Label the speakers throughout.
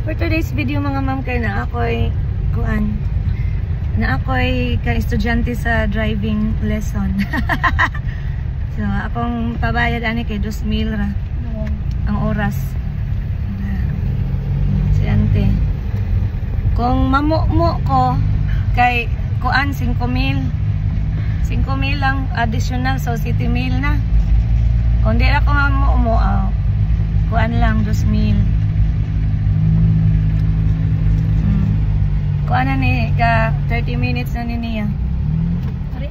Speaker 1: For today's video mga ma'am, kay na ako'y ka-estudyante sa driving lesson. So akong pabayad ani kay 2,000 ra ang oras. Estudyante. Kung mamumo ko kay kuan 5,000 lang additional, so 7,000 na. Kung di ako mamumo, kuan lang 2,000. Kuan na ni ka 30 minutes na niya.
Speaker 2: Ari?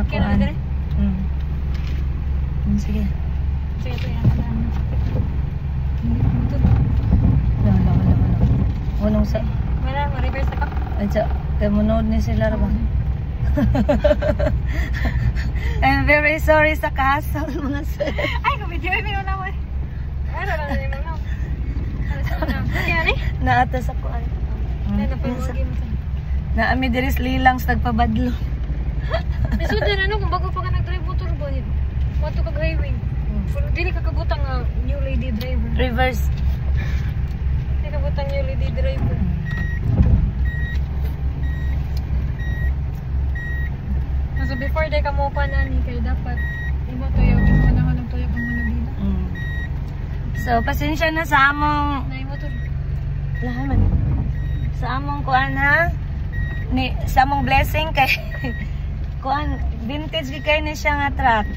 Speaker 1: Kuan. Sige.
Speaker 2: Sige to yan.
Speaker 1: Wala. Unong sa
Speaker 2: Wala, ma-reverse ako.
Speaker 1: ay sa kamunod ni sila ba? I'm very sorry sa kasal mga sir.
Speaker 2: Ay, kabidyo ay minuna mo eh. Ano lang na yung mga. Kaya ni?
Speaker 1: Naata sa kuan. Na ami diri lilang sa nagpabadlo.
Speaker 2: Nasudan ano kung bago pa ka nag-drive motor ba nito? Wato kag highway. Pero dili ka kabutang new lady driver.
Speaker 1: Reverse.
Speaker 2: Dili ka kabutang new lady driver. So before day ka mo pa na ni kay dapat imo tuyo yung panahon ng tuyo kang muna dito.
Speaker 1: So pasensya na sa among
Speaker 2: Na imo to.
Speaker 1: lahat man. Sa among kuan ha. Sa among blessing kay kuan vintage kay ni siya nga truck.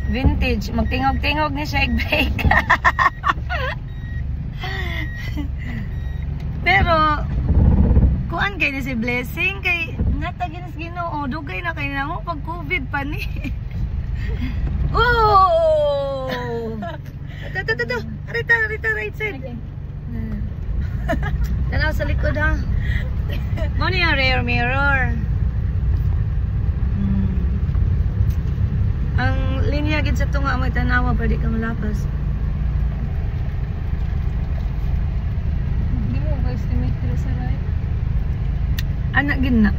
Speaker 1: Vintage, magtingog-tingog ni siya i-brake. Pero kuan kay ni si blessing kay natagin sa Ginoo, dugay na kay namo pag COVID pa ni. Oh! Tato. Arita right side.
Speaker 2: Okay.
Speaker 1: Tanaw sa likod ha. Mo ni ang rear mirror. Ang linya gid sa tunga mo tanawa pwede ka malapas.
Speaker 2: Di mo guys estimate dito sa right.
Speaker 1: Anak gid na.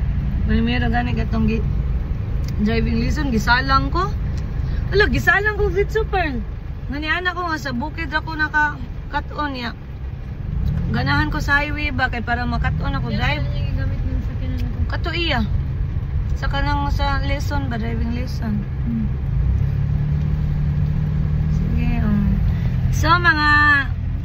Speaker 1: Primero gani katong driving lesson gisalang ko. Ala gisalang ko with super. Ngani anak ko nga sa bukid ra ko naka cut-on ya. Ganahan ko sa highway ba kay para makat-on ako drive.
Speaker 2: Ano yung gamit mo sa kinan ako?
Speaker 1: Kato iya. Sa kanang sa lesson ba, driving lesson. Sige. So mga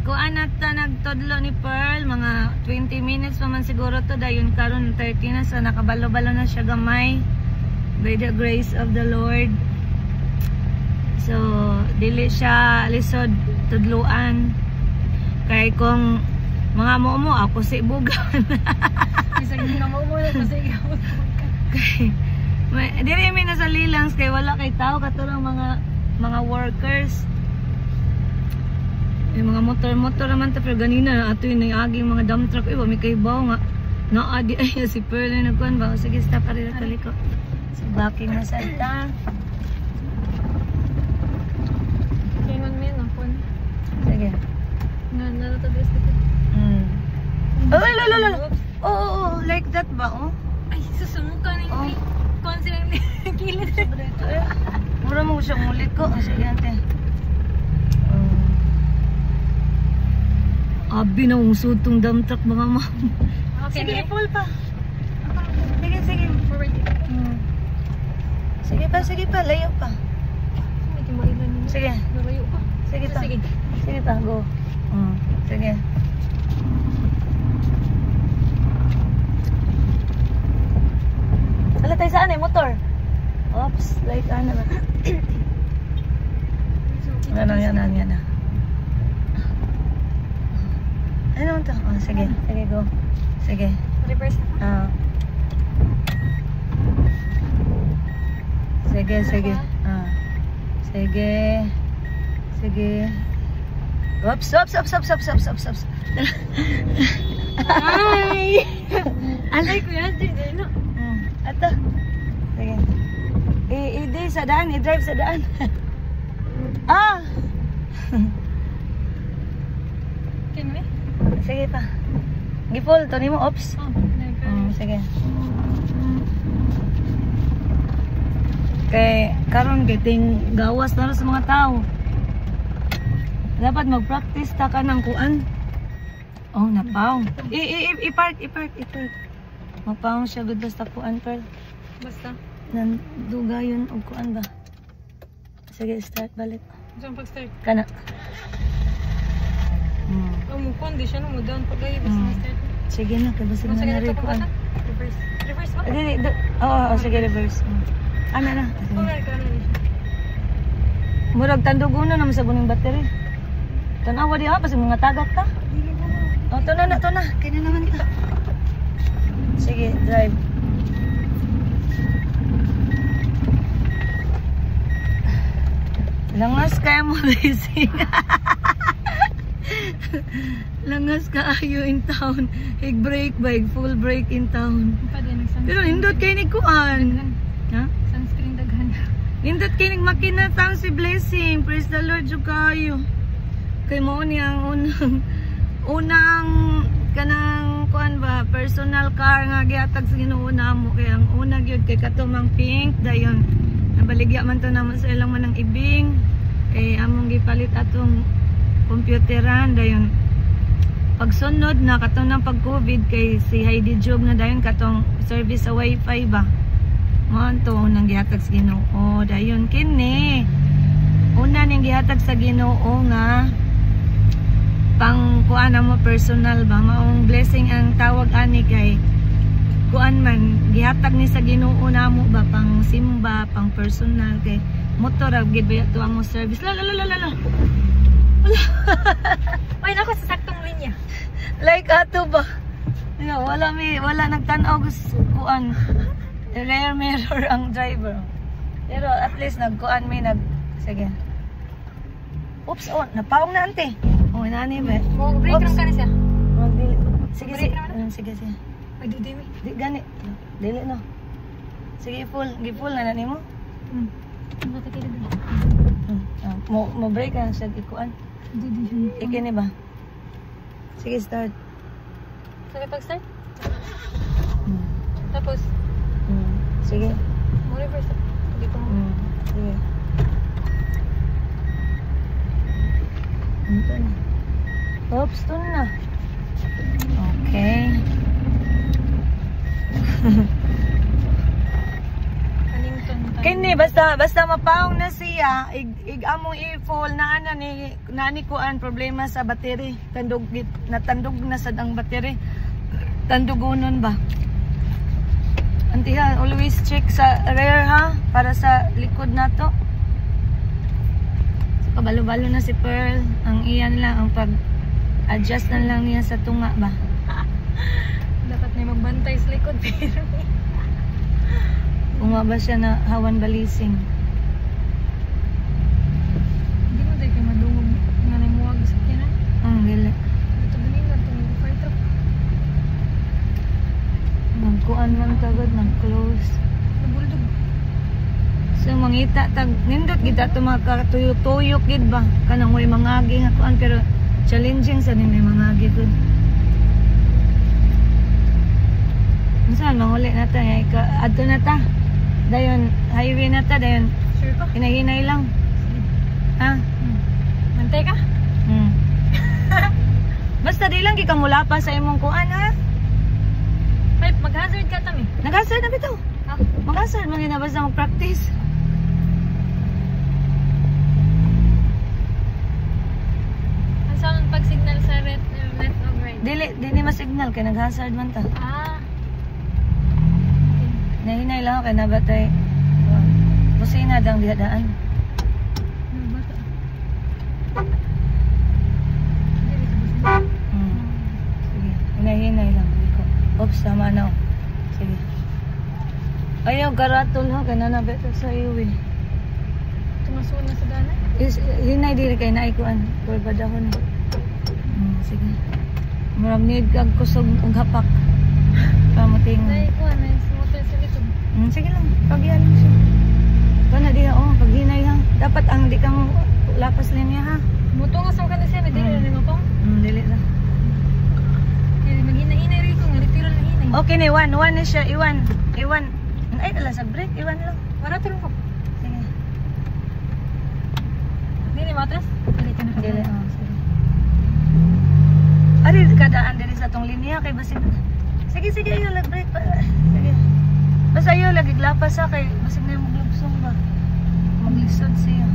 Speaker 1: kuan nata nagtodlo ni Pearl, mga 20 minutes pa man siguro to dayon karon 30 na, so nakabalo-balo na siya gamay by the grace of the Lord. So dili siya lisod tudluan kay kung mga mo ako si bugan.
Speaker 2: Isang hindi na maumula kasi ikaw.
Speaker 1: Diri mi na sa lilangs kay wala kay tao katurang mga workers. Yung mga motor naman ta pero ganina ato yung aging mga dump truck wa mi kay baw nga naadi ay si Pearl na nagkuan ba. Sige stop pa rin taliko. So backing na sa ta.
Speaker 2: Kaya man men ako.
Speaker 1: Sige.
Speaker 2: Na to this dito.
Speaker 1: Oh, lala. Oh, like that ba oh?
Speaker 2: Ay, susumukan ni
Speaker 1: Oh.
Speaker 2: kon silang kilid.
Speaker 1: Mura mo siya mulit ko. Sige ante. Abi na usod tong dump truck mga ma'am.
Speaker 2: Okay,
Speaker 1: Sige,
Speaker 2: ne?
Speaker 1: pull pa. Sige.
Speaker 2: Forward.
Speaker 1: Sige pa, layo pa.
Speaker 2: May timailan niyo.
Speaker 1: Sige.
Speaker 2: Narayo pa.
Speaker 1: Sige pa.
Speaker 2: Sige.
Speaker 1: Sige pa, go. Sige. Ala tayo saan eh, motor. Oops, light on naman. Yan na. Ano to? Oh, sige, go. Sige.
Speaker 2: Reverse na.
Speaker 1: Sige. Sige. Oops.
Speaker 2: Ay! Alay ko yan, no?
Speaker 1: Ato. Sige. I-drive sa daan.
Speaker 2: Can we?
Speaker 1: Sige pa. Gipol, to nimo, oops. Sige. Kay karon giting gawas na sa mga tao. Dapat mag-practice ta ka ng kuan. Oh, napaw. I-park. Mapaw siya good basta kuan Pearl.
Speaker 2: Basta.
Speaker 1: Nanduga yun o kuan ba? Sige, start balik.
Speaker 2: Diyan pag-start.
Speaker 1: Kana.
Speaker 2: Mo condition mo down pag-ayo basta start.
Speaker 1: Sige na, kaya basig na nari kuan.
Speaker 2: Reverse ba?
Speaker 1: Oo, sige, reverse. Ano na?
Speaker 2: Okay, kanan.
Speaker 1: Murag tandugunan naman sa guning battery. Tanawa di ha, kasi mga tagak ta. O, to na. Kaya naman ka. Sige, drive. Langas kaya mo racing. Langas ka ayo in town. Hig brake ba? Full brake in town. Pero hindot kayo ni kuan. Ha?
Speaker 2: Sunscreen daghan.
Speaker 1: Hindot kayo ni makina town si Blessing. Praise the Lord yung kayo. Kay mo ni ang unang kanang kuan ba personal car nga gihatag sa Ginoo namo kay ang una gyud kay katumang pink dayon nabaligya man to namo sa ilang manang ibing kay among gipalit atong computeran dayon pagsunod na katong pag COVID kay si Heidi Job na dayon katong service sa wifi ba mo to nang gihatag sa Ginoo dayon kini una ning gihatag sa Ginoo nga pang kuan mo personal ba maong blessing ang tawag ani kay kuan man gihatag ni sa Ginoo namo ba pang simba pang personal kay motor gid ba to ang service la
Speaker 2: Ay nako sa saktong linya
Speaker 1: like ato ba wala nagtan-aw kuan rear mirror ang driver pero at least nagkuan may sige oops napaong na ante. Oh, nani ba?
Speaker 2: Mo break lang kani siya.
Speaker 1: Sige.
Speaker 2: Ay di mi.
Speaker 1: Di gani. Dili no. Sige full na nani mo.
Speaker 2: Bakit kay dili?
Speaker 1: Mo break ang sa ikuan.
Speaker 2: Di.
Speaker 1: Ikini ba? Sige start.
Speaker 2: Sige pag-start. Tapos
Speaker 1: sige.
Speaker 2: mo reverse. Hindi ko.
Speaker 1: Sige. Ito na. Oops, ito na. Okay. Kini basta mapaong na siya, among i-full na ni kuan problema sa battery. Natandog na sad ang battery. Tandugunon ba? Antiha, always check sa rear ha para sa likod nato. Kabalo-balo na si Pearl. Ang iyan lang, ang pag-adjust na lang niya sa tunga ba?
Speaker 2: Dapat may magbantay sa likod pero
Speaker 1: Bumaba siya na hawan balising.
Speaker 2: hindi mo tayo kayo madungog nga na imuwag sa kyanan.
Speaker 1: Gila.
Speaker 2: Ito galing na itong fire truck.
Speaker 1: Nagkuan man kagad, nag-close.
Speaker 2: Nabuldog.
Speaker 1: So mangita tag nindot kita to makatuyok-tuyok gid ba kanang way mangagi nga kuan pero challenging sa ni mangagi gud. Unsa manguli na ta adto na ta. Dayon highway na ta dayon.
Speaker 2: Sure ka?
Speaker 1: Hinay-hinay lang. Ha?
Speaker 2: Mantay ka?
Speaker 1: Basta di lang gikamula pa sa imong kuan ha.
Speaker 2: Ay, mag-hazard ka tami.
Speaker 1: Nag-hazard na bitaw. Mag-hazard man na basta mag-practice.
Speaker 2: Ang saan pag-signal sa left or right?
Speaker 1: Dili ma-signal kay nag-hazard man ta. Nahinay lang ako kay nabatay. Busina dang dihadaan. Sige. Hinay lang. Oops, tama na. Sige. Ayaw, garatol ha. Kaya nanabito sa iyo eh.
Speaker 2: Tumasun na sa dana?
Speaker 1: Hinay diri kay naikuan. Kurbadahon. Sige. Murag need kag kusog og hapak. Pamuting.
Speaker 2: Naikuan na yung motor sa likod.
Speaker 1: Sige lang. Pagyan mo siya. Kana diha pag hinay ha. Dapat ang di kang lapas linya ha.
Speaker 2: Mutungas mo ka na siya. May dili na mo
Speaker 1: Dili lang.
Speaker 2: Maghina-hinay rin ko. Nalitiro na hinay.
Speaker 1: Okay na, iwan na siya. Iwan. Ay, tala sa break. Iwan lang.
Speaker 2: Para tulong ko.
Speaker 1: Sige.
Speaker 2: Hindi matras? Dili ka na.
Speaker 1: Dili. Sige. Ari Dari kadaan dari sa tong linya kay basig. Sige ayo lag break pa. Sige. Basta ayo lagi glapas sa kay basig na maglubsong ba. Maglisod siya.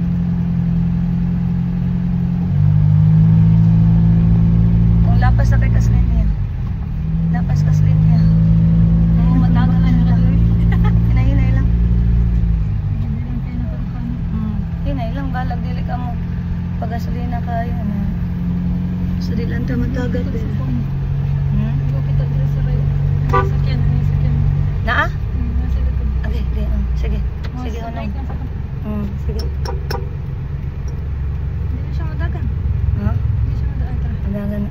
Speaker 1: Kung lapas sa kay kaslin niya. Lapas kaslin niya. Matagal na nila. Hinay lang. Hinay lang balag dili ka mo pagasolina kayo na. So di lang ta matagal din.
Speaker 2: Kita dito sa bayo. Sakyan.
Speaker 1: Naa?
Speaker 2: Nasa likod.
Speaker 1: Okay, di. Sige. Sige
Speaker 2: Sa
Speaker 1: unang.
Speaker 2: right lang sa kanan.
Speaker 1: Sige.
Speaker 2: Hindi na siya madagan.
Speaker 1: Ha?
Speaker 2: Hindi siya madagan. Tara.
Speaker 1: Andangan.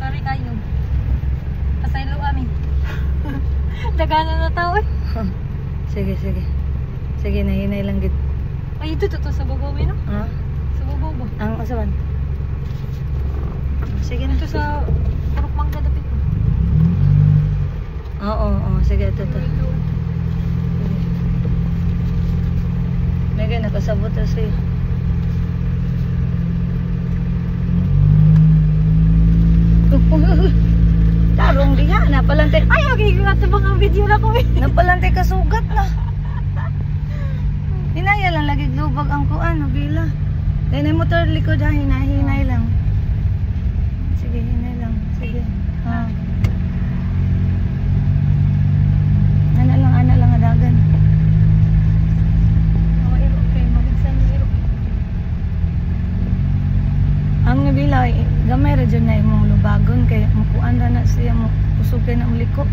Speaker 2: Sorry kayo. Pasaylo kami. Daganan na tao eh.
Speaker 1: Sige. Sige, nahinay lang gid.
Speaker 2: Ay, ito to sa babaw no?
Speaker 1: Ha?
Speaker 2: Sa babaw ba?
Speaker 1: Ang asaban. Sige na.
Speaker 2: Ito sa Purok Mangga dapit ko.
Speaker 1: Oo. Sige, ito. Sige, nakasabot na siya. Tarong diha, napalante.
Speaker 2: Ay, okay, nga sa mga video na ko eh.
Speaker 1: Napalante ka sugat na. Hinaya lang lagi lubag ang kuan, bila. Dahil na motor likod ha, hinay lang. Sige, hinay lang. Sige. Ha. Ana lang adagan.
Speaker 2: Oh, iro, okay, mabigsan yung iro.
Speaker 1: Ang nabila, gamay ra dyan na imong lubagon kay mukuan ra na siya mo kusog kay na uliko.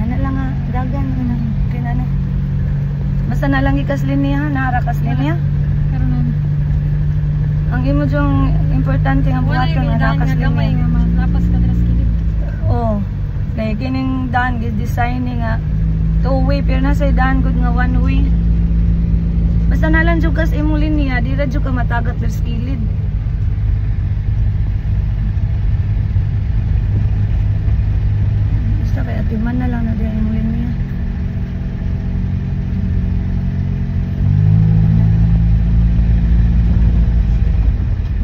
Speaker 1: Ana lang dagan ana kay na. Basta na lang ikaslin niya, narakas niya.
Speaker 2: Pero na.
Speaker 1: Ang imo jung importante nga
Speaker 2: Wala
Speaker 1: buhat
Speaker 2: yung
Speaker 1: nga
Speaker 2: daan
Speaker 1: narakas
Speaker 2: nga gamay
Speaker 1: niya.
Speaker 2: nga malapas ka dras kilid.
Speaker 1: Oh. Kaya kining daan gid design nga two-way pero nasa daan gud nga one-way. Basta nalang jud kas imong linya, di ra jud ka matagat per skilid. Basta kay atiman na lang na di imong linya.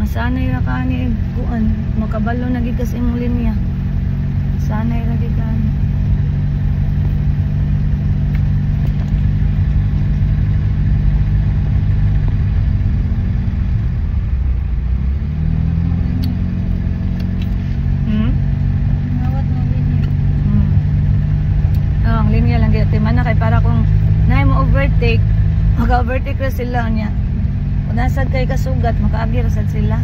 Speaker 1: Masanay ra ka ni kuan, makabalo na gid kas imong linya. Sanay ra gid ka.
Speaker 2: Nawat mo linya.
Speaker 1: Ang linya lang gid atiman na kay para kung naay mo overtake, mag-overtake ra sila niya. Kung nasad kay kasugat, makaagi ra sad sila.